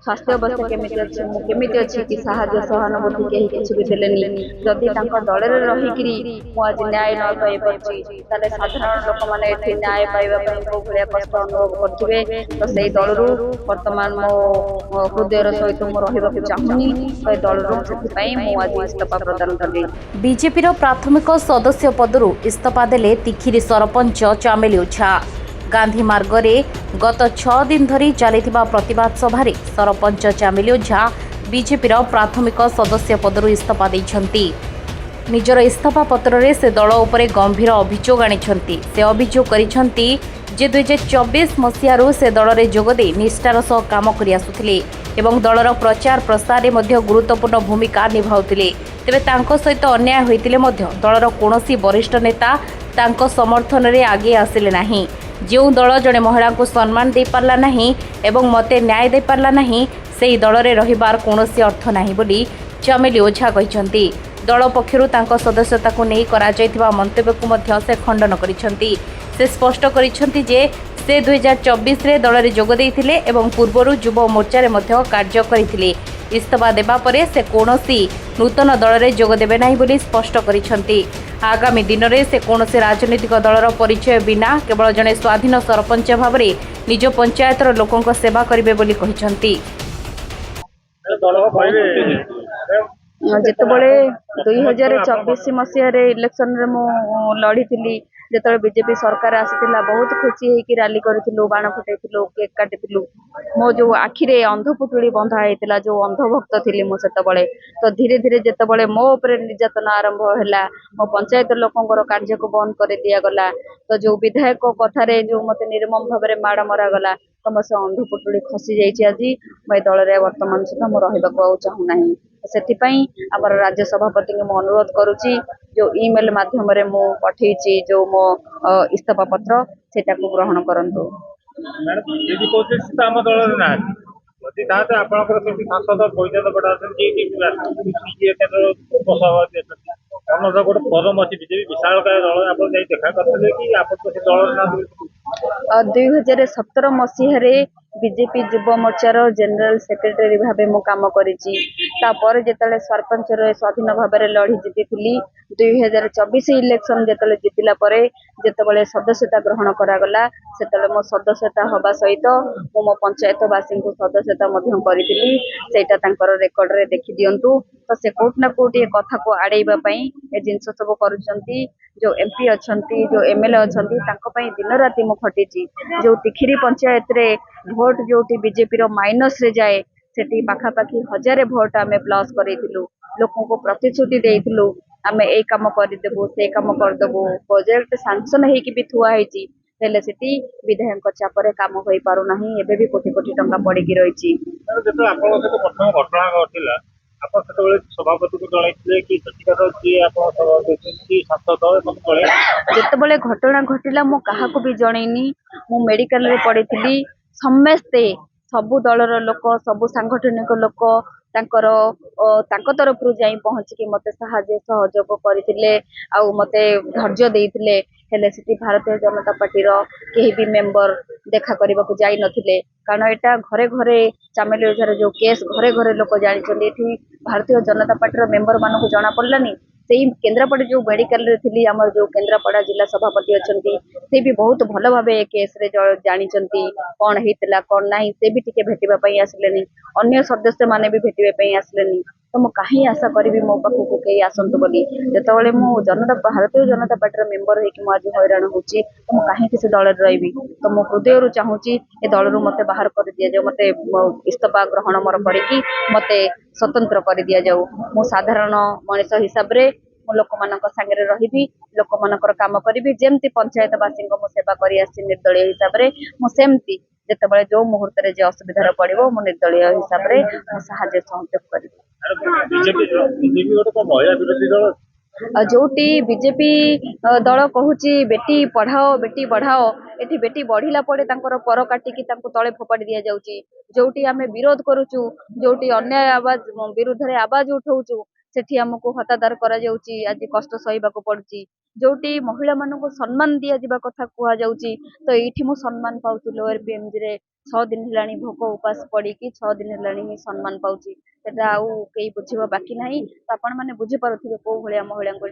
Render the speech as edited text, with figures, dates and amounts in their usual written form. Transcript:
स्वास्थ्य अवस्था केमिति अछि मु केमिति अछि कि साहाय्य सहानुभूति केही किछि भी देलेनी जदि तांको दलरे रहिकरी मु आज न्याय न पाई परछि ताले साधारण लोक माने एठी न्याय पाइबा पई को भलिया कष्ट अनुभव करथिबे तो सेई दलरू वर्तमान मो हृदयर सहित मु रहिबाकू चाहुनी तो दलरू सेति पई मु आज इस्तीफा प्रदान करली। बीजेपीर प्राथमिक सदस्य पदरू इस्तीफा देले तिखिरी सरपंच चामेली ओझा। गांधी मार्गरे गत 6 दिन धरी चलिथिबा प्रतिवाद सभारे सरपंच चामेली ओझा बीजेपीर प्राथमिक सदस्य पदरू इस्तीफा दैछंती। निजर इस्तीफा पत्र से दल उपरे गंभीर अभियोग आनिछंती। से अभियोग करिछंती जे 2024 मसीहारू से दल में जोगदे निष्ठार सह काम करि आसुथिले एवं दलर प्रचार प्रसार में गुरुत्वपूर्ण भूमिका निभाउथिले। तेबे तांको सहित अन्याय होइतिले मध्य दलर कोनोसी वरिष्ठ नेता तांको समर्थन रे आगे आसिले नाही। जो दल जड़े महिला को सम्मान दे पारला नाही एवं मते न्याय दे पारला नाही सेही दल रे रहिबार कोनोसी अर्थ नाही बोली चामेली ओझा कहिसंती। दल पक्षरु तांको सदस्यता को नहीं करा जायथिबा मंतव्य को मध्य से खंडन करिसंती। से स्पष्ट करिसंती जे से 2024 रे दल रे जोग देइथिले एवं पूर्वरु युव मोर्चा रे मध्य कार्य करिथिले। इस्तीफा देबा परे से कोनोसी नूतन दल रे जोग देबे नाही बोली स्पष्ट करिसंती। आगामी दिन में से कौनसी राजनीतिक दलर परिचय बिना केवल जड़े स्वाधीन सरपंच भाव में निज पंचायतर लोकों सेवा करेंगे बोली कहिसंती। जितेबले 2024 मसीह इलेक्शन रे मु लड़ी जिते बीजेपी सरकार आसीथिला बहुत खुशी होगी रैली करूँ बाण फुटाइलु केक काटिलु मो जो आखिरे अंधपुटुड़ी बंधा होता जो अंधभक्त थी मुझे तो धीरे धीरे जितेबले मो उपरे निर्यातन आरंभ है मो पंचायत लोकंर कार्य को बंद कर दिगला तो जो विधायक कथार जो मत निर्मम भाव में माड़ मरागला तो मो से अंधपुटुड़ी खसी जाइए। आज मैं दल में वर्तमान सुधा मु रहा चाहूना से आमर राज्य सभापति को अनुरोध करुच्ची जो ईमेल माध्यम मु पठेची जो मो इस्तीफा पत्र से ग्रहण करंतु। दुई 2017 मसीह बीजेपी युव मोर्चार जनरल सेक्रेटरी भाव मु काम करिछि। तापर जेतले सरपंच स्वाधीन भाव में लड़ी जीति 2024 इलेक्शन जेतले जीतिला परे जेतबले सदस्यता ग्रहण करागला सेतले मो सदस्यता हवा सहित मो पंचायतवासी को सदस्यता मध्यम करिथिली सेटा तांकर रेकर्ड रे देखि दियंतु। तो से कोट ना कोट ये कथा को आड़ेबा पई ए जिंस सब करूचंती। जो एमपी अच्छंती जो एमएलए अच्छंती तांको पई दिन राति मु खटिची। जो तिखिरी पंचायत रे भोट जोटी बीजेपी रो माइनस रे जाए सेठी पाखापाखि 1000 भोट आमे प्लस करैथिलु लोकों को प्रतिश्रुति देइथिलु आमे ए काम कर देबो से काम कर देबो प्रोजेक्ट सैंक्शन हेकी भी थुआ हेची हेले सेठी विधायक चापरे काम होई पारु नाही एबे भी कोटी कोटी टंका पड़ी की रहिची। जेतो आपन से प्रथम घटना घटिला आप सभापति को जन कि जितेबले घटना घटिला मु क्या भी जनईनी मु मेडिकल रे पड़ी समस्ते सबु दलर लोक सबु सांगठनिक लोक तरफ जाई पहुंची मते साहाय्य सहयोग करथिले आउ मते धैर्य देइथिले हेले सिटी भारतीय जनता पार्टी रो केही भी मेंबर देखा करबा को जाई नथिले कारण एटा घरे घरे चामेली ओझार जो केस घरे घरे लोक जानी चंदी एठी भारतीय जनता पार्टी रो मेंबर मानको को जाना पड़लानी सेही केंद्रापड़ा जो मेडिकल रे थिली हमर जो केंद्रापड़ा जिला सभापति अछंती से भी बहुत भल भाव केस रे जानी चंती कोन हेतला कोन नाही से भी टिके भेटिबा पई आसलेनी अन्य सदस्य माने भी भेटिबा पई आसलेनी तो मु कहीं आशा करी मो पाखु को कई आसंतु बोली जेतेबेले मु जनता भारतीय जनता पार्टी रो मेंबर हेकी मु आज हैरान होची तो मु कहीं किसी दल रे रहबी तो मु हृदय चाहूची ए दल रु मते बाहर कर दिया जाऊ मते इस्तीफा ग्रहण मोर करिकी मते स्वतंत्र कर दिया जाऊ मु साधारण मनुष्य हिसाब रे मु लोक मानक संगे रहिबी लोक मानकर काम करिबी जेमती पंचायतवासी को मु सेवा करि आसी निर्दलीय हिसाब रे मु सेमती जेतेबेले जो मुहूर्त रे जे असुविधा पड़िबो मु निर्दलीय हिसाब रे मु सहायता सहयोग करिबी। जोटी बीजेपी दल कहूची बेटी पढ़ाओ एठी बेटी बढ़िला पड़े पर काटिकी तले फोपाड़ी दि जाउची जोटी आमे विरोध करूचु जोटी अन्याय आवाज विरुद्ध रे आवाज उठाउचु सेठी हमको हतादार करा जाउची आज कष्ट सहीबा को पड़ुची ଯୋଉଠି ମହିଳା ମାନଙ୍କୁ ସମ୍ମାନ ଦିଆଯିବା କଥା କୁହାଯାଉଛି, ତ ଏଇଠି ମୁଁ ସମ୍ମାନ ପାଉଛି ଲୋୟର ପିଏମଜି ରେ 6 ଦିନ ହେଲାଣି ଭୋକ ଉପାସ ପଡିକି 6 ଦିନ ହେଲାଣି ହିଁ ସମ୍ମାନ ପାଉଛି। ସେଟା ଆଉ କେହି ବୁଝିବା ବାକି ନାହିଁ। ତ ଆପଣ ମାନେ ବୁଝିପାରୁଥିବେ କୋଉ ଭଳିଆ ମହିଳାଙ୍କୁ